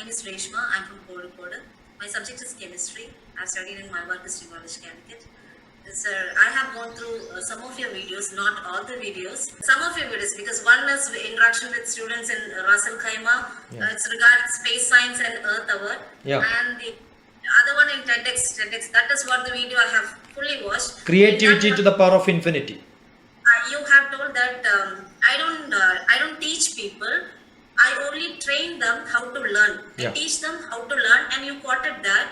name is Reshma. I'm from Kozhikode. My subject is chemistry. I've studied in my work district college, Calicut. Sir, I have gone through some of your videos, not all the videos. Some of your videos, because one is interaction with students in Russell Khaima. It's regarding space science and Earth Hour. Yeah. And the other one in TEDx. That is what the video I have fully watched. Creativity to the power of infinity. You have told that I don't teach people. I only train them how to learn. I teach them how to learn, and you quoted that.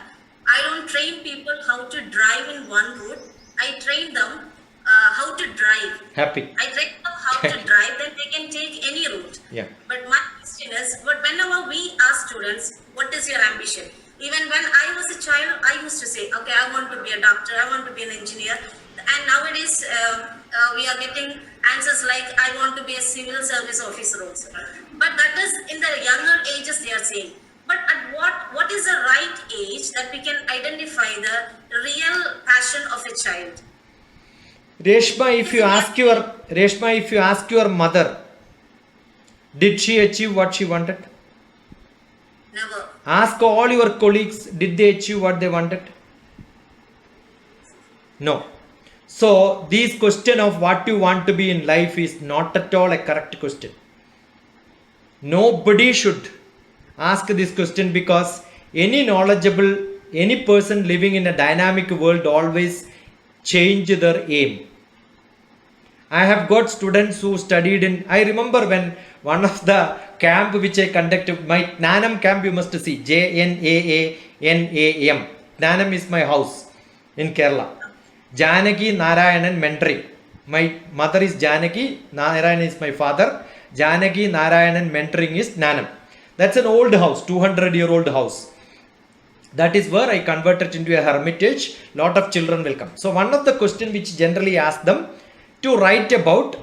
I don't train people how to drive in one route. I train them how to drive. Happy. I train them how to drive, then they can take any route. Yeah. But my question is, but whenever we ask students, what is your ambition? Even when I was a child, I used to say, okay, I want to be a doctor, I want to be an engineer. And nowadays, we are getting answers like, I want to be a civil service officer also. But that is in the younger ages they are saying. But at what is the right age that we can identify the real passion of a child? Reshma, if you ask your mother, did she achieve what she wanted? Never. Ask all your colleagues, did they achieve what they wanted? No. So, this question of what you want to be in life is not at all a correct question. Nobody should ask this question, because any person living in a dynamic world always change their aim. I have got students who studied in, I remember when one of the camp which I conducted, my Gnanam camp, you must see, Jnaanam. Gnanam is my house in Kerala. Janaki Narayanan mentoring. My mother is Janaki, Narayanan is my father. Janaki Narayanan mentoring is Gnanam. That's an old house, 200-year-old house. That is where I converted into a hermitage. Lot of children will come. So one of the questions which generally ask them to write about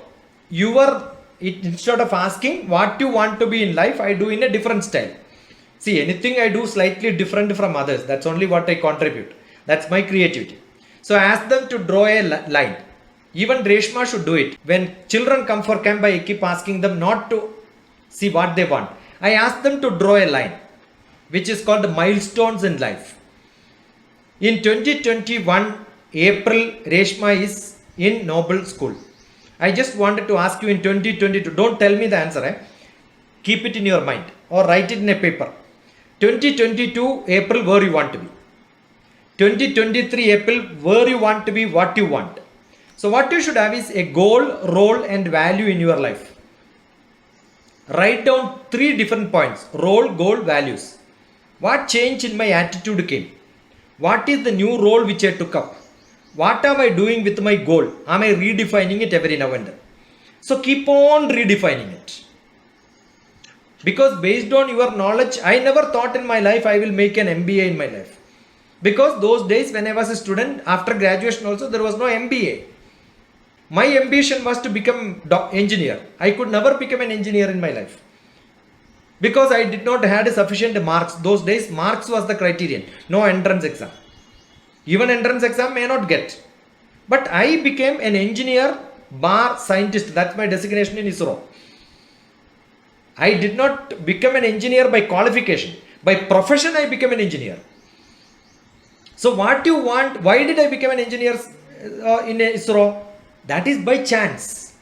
instead of asking what you want to be in life, I do in a different style. See, anything I do slightly different from others. That's only what I contribute. That's my creativity. So I ask them to draw a line. Even Reshma should do it. When children come for camp, I keep asking them not to see what they want. I ask them to draw a line, which is called milestones in life. In 2021, April, Reshma is in Noble School. I just wanted to ask you in 2022, don't tell me the answer. Keep it in your mind or write it in a paper. 2022, April, where you want to be. 2023 April, where you want to be, what you want. So what you should have is a goal, role and value in your life. Write down 3 different points: role, goal, values. What change in my attitude came? What is the new role which I took up? What am I doing with my goal? Am I redefining it every now and then? So keep on redefining it. Because based on your knowledge, I never thought in my life I will make an MBA in my life. Because those days when I was a student, after graduation also, there was no MBA. My ambition was to become engineer. I could never become an engineer in my life. Because I did not have sufficient marks. Those days, marks was the criterion. No entrance exam. Even entrance exam may not get. But I became an engineer bar scientist. That's my designation in ISRO. I did not become an engineer by qualification. By profession, I became an engineer. So what you want, why did I become an engineer in ISRO? That is by chance.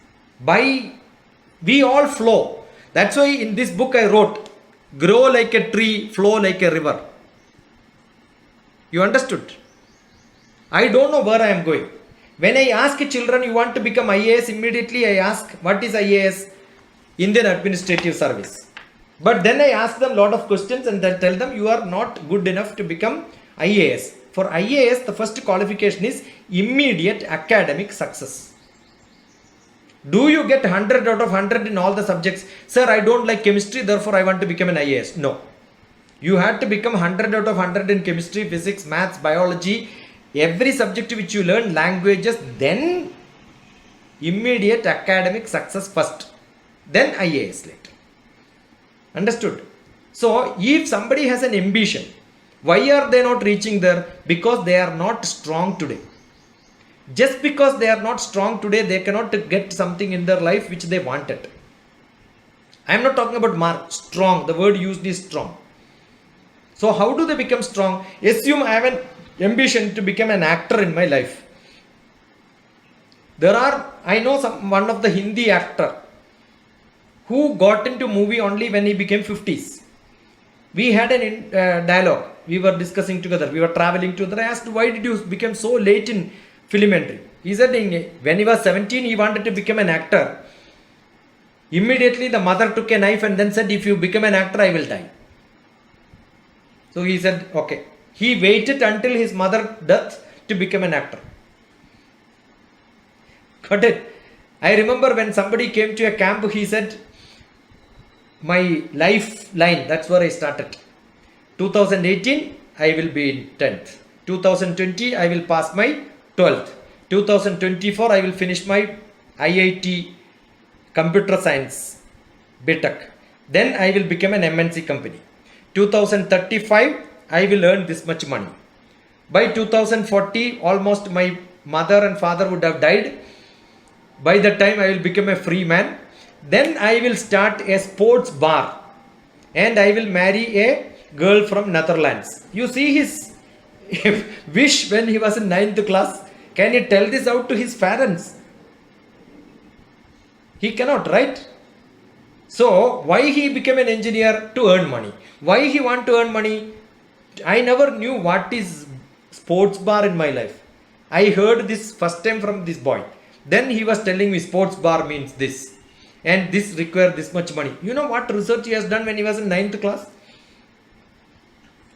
We all flow. That's why in this book I wrote, grow like a tree, flow like a river. You understood? I don't know where I am going. When I ask children, you want to become IAS, immediately I ask, what is IAS? Indian Administrative Service. But then I ask them a lot of questions and then tell them, you are not good enough to become IAS. For IAS, the first qualification is immediate academic success. Do you get 100 out of 100 in all the subjects? Sir, I don't like chemistry, therefore I want to become an IAS. No. You had to become 100 out of 100 in chemistry, physics, maths, biology, every subject which you learn, languages, then immediate academic success first. Then IAS later. Understood? So, if somebody has an ambition, why are they not reaching there? Because they are not strong today. Just because they are not strong today, they cannot get something in their life which they wanted. I am not talking about strong. The word used is strong. So how do they become strong? Assume I have an ambition to become an actor in my life. I know one of the Hindi actor who got into movie only when he became 50s. We had an dialogue. We were discussing together. We were traveling together. I asked, why did you become so late in film entry? He said when he was 17, he wanted to become an actor. Immediately the mother took a knife and then said, if you become an actor, I will die. So he said, okay. He waited until his mother's death to become an actor. Got it? I remember when somebody came to a camp, he said, my lifeline, that's where I started. 2018, I will be in 10th. 2020, I will pass my 12th. 2024, I will finish my IIT Computer Science BTech. Then I will become an MNC company. 2035, I will earn this much money. By 2040, almost my mother and father would have died. By that time, I will become a free man. Then I will start a sports bar and I will marry a girl from Netherlands. You see his wish when he was in 9th class. Can he tell this out to his parents? He cannot, right? So why he became an engineer? To earn money. Why he want to earn money? I never knew what is sports bar in my life. I heard this first time from this boy. Then he was telling me sports bar means this. And this require this much money. You know what research he has done when he was in 9th class?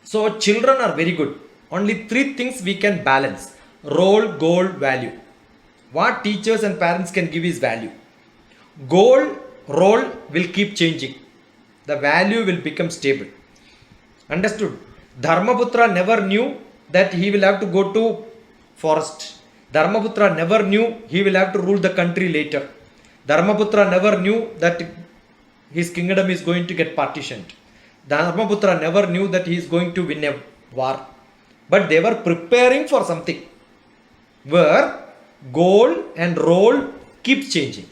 So children are very good. Only 3 things we can balance. Role, goal, value. What teachers and parents can give is value. Goal, role will keep changing. The value will become stable. Understood? Dharmaputra never knew that he will have to go to forest. Dharmaputra never knew he will have to rule the country later. Dharmaputra never knew that his kingdom is going to get partitioned. Dharmaputra never knew that he is going to win a war. But they were preparing for something where goal and role keeps changing.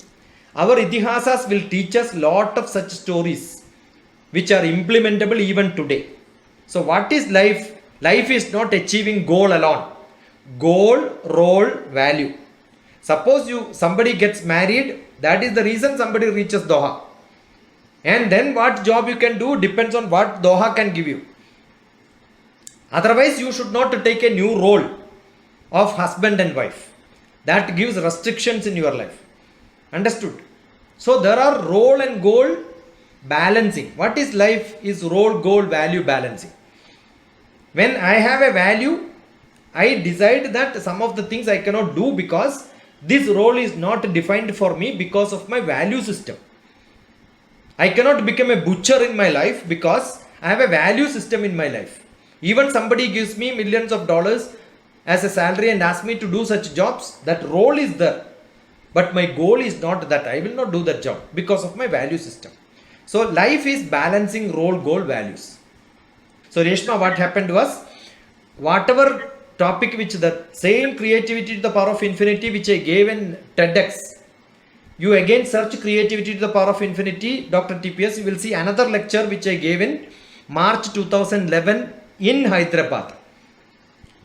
Our Itihasas will teach us lot of such stories which are implementable even today. So what is life? Life is not achieving goal alone. Goal, role, value. Suppose somebody gets married, that is the reason somebody reaches Doha. And then what job you can do depends on what Doha can give you. Otherwise, you should not take a new role of husband and wife. That gives restrictions in your life. Understood? So there are role and goal balancing. What is life? Is role, goal, value balancing. When I have a value, I decide that some of the things I cannot do because this role is not defined for me because of my value system. I cannot become a butcher in my life because I have a value system in my life. Even somebody gives me millions of dollars as a salary and asks me to do such jobs, that role is there. But my goal is not that. I will not do that job because of my value system. So life is balancing role, goal, values. So Reshma, what happened was, whatever topic which the same creativity to the power of infinity which I gave in TEDx, you again search creativity to the power of infinity, Dr. TPS, you will see another lecture which I gave in March 2011 in Hyderabad,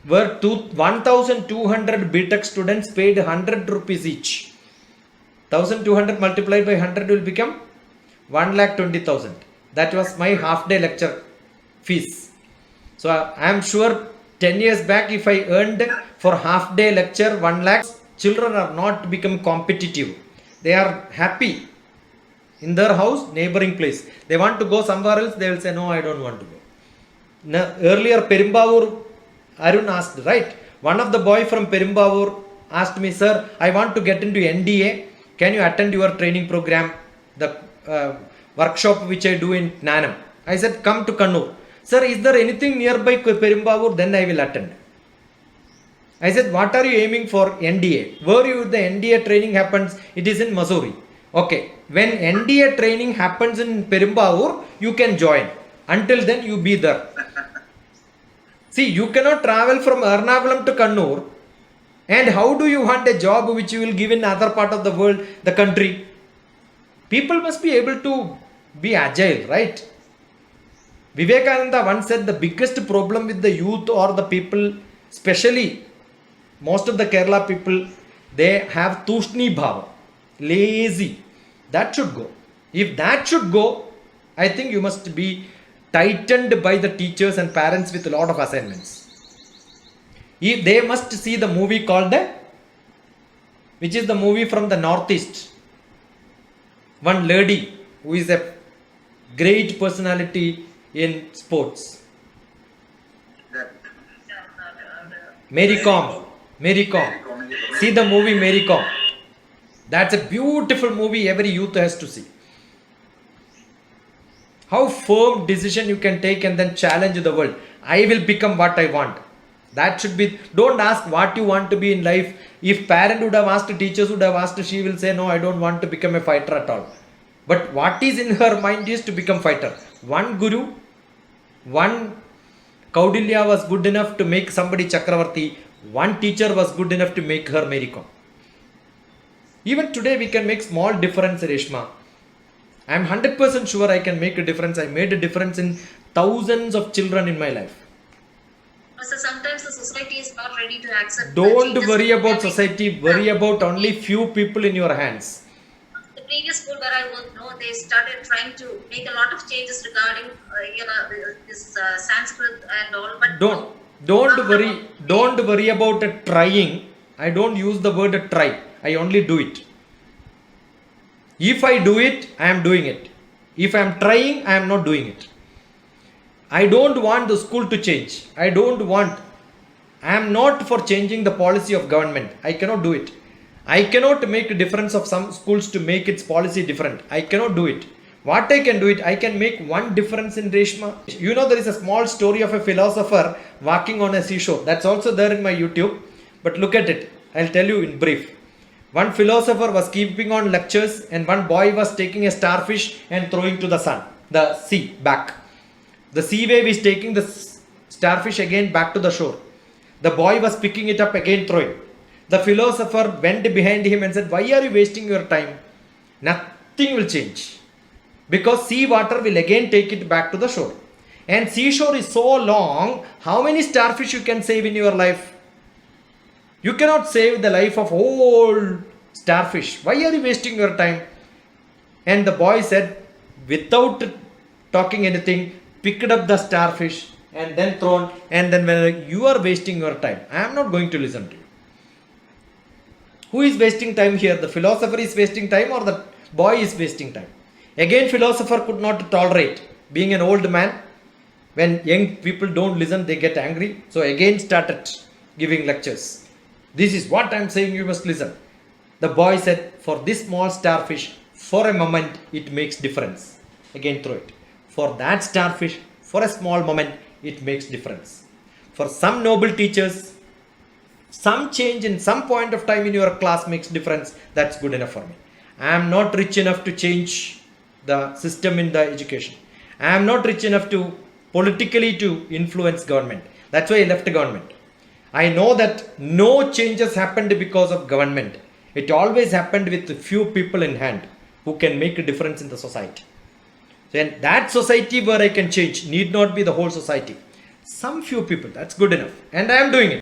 where 1200 BTech students paid 100 rupees each. 1200 multiplied by 100 will become 1,20,000. That was my half day lecture fees. So I am sure 10 years back, if I earned for half day lecture 1 lakh, children are not become competitive. They are happy in their house, neighboring place. They want to go somewhere else, they will say, no, I don't want to go. Now, earlier, Perimbavur, Arun asked, right? One of the boy from Perimbavur asked me, sir, I want to get into NDA. Can you attend your training program, the workshop which I do in Nanam? I said, come to Kannur. Sir, is there anything nearby Perimbavur? Then I will attend. I said, what are you aiming for? NDA. Where the NDA training happens? It is in Missouri. Okay. When NDA training happens in Perimbavur, you can join. Until then, you be there. See, you cannot travel from Ernakulam to Kannur. And how do you want a job which you will give in other part of the world, the country? People must be able to be agile, right? Vivekananda once said the biggest problem with the youth or the people, especially most of the Kerala people, they have tushni bhava, lazy. That should go. If that should go, I think you must be tightened by the teachers and parents with a lot of assignments. If they must see the movie called which is the movie from the Northeast. One lady who is a great personality in sports. Mary Kom. Mary Kom. See the movie Mary Kom. That's a beautiful movie every youth has to see. How firm decision you can take and then challenge the world. I will become what I want. That should be, don't ask what you want to be in life. If parent would have asked, teachers would have asked, she will say, no, I don't want to become a fighter at all. But what is in her mind is to become fighter. One guru, one Kaudilya was good enough to make somebody Chakravarti. One teacher was good enough to make her Mary Kom. Even today we can make small difference, Reshma. I am 100% sure I can make a difference. I made a difference in thousands of children in my life. So sometimes the society is not ready to accept. Don't worry about society. Worry about only few people in your hands. The previous school where I worked, they started trying to make a lot of changes regarding, this Sanskrit and all. But Don't worry about trying. I don't use the word try. I only do it. If I do it, I am doing it. If I am trying, I am not doing it. I don't want the school to change. I am not for changing the policy of government. I cannot do it. I cannot make a difference of some schools to make its policy different. I cannot do it. What I can do it, I can make one difference in Reshma. You know, there is a small story of a philosopher walking on a seashore. That's also there in my YouTube. But look at it. I'll tell you in brief. One philosopher was keeping on lectures and one boy was taking a starfish and throwing to the sea back. The sea wave is taking the starfish again back to the shore. The boy was picking it up again throwing. The philosopher went behind him and said, why are you wasting your time? Nothing will change. Because sea water will again take it back to the shore. And seashore is so long, how many starfish you can save in your life? You cannot save the life of whole starfish. Why are you wasting your time? And the boy said, without talking anything, picked up the starfish and then thrown. And then when you are wasting your time, I am not going to listen to you. Who is wasting time here? The philosopher is wasting time or the boy is wasting time? Again, philosopher could not tolerate being an old man. When young people don't listen, they get angry. So again started giving lectures. This is what I am saying, you must listen. The boy said, for this small starfish, for a moment, it makes difference. Again throw it. For that starfish, for a small moment, it makes difference. For some noble teachers, some change in some point of time in your class makes difference. That's good enough for me. I am not rich enough to change the system in the education. I am not rich enough to politically to influence government. That's why I left government. I know that no changes happened because of government. It always happened with few people in hand who can make a difference in the society. Then that society where I can change need not be the whole society. Some few people, that's good enough. And I am doing it.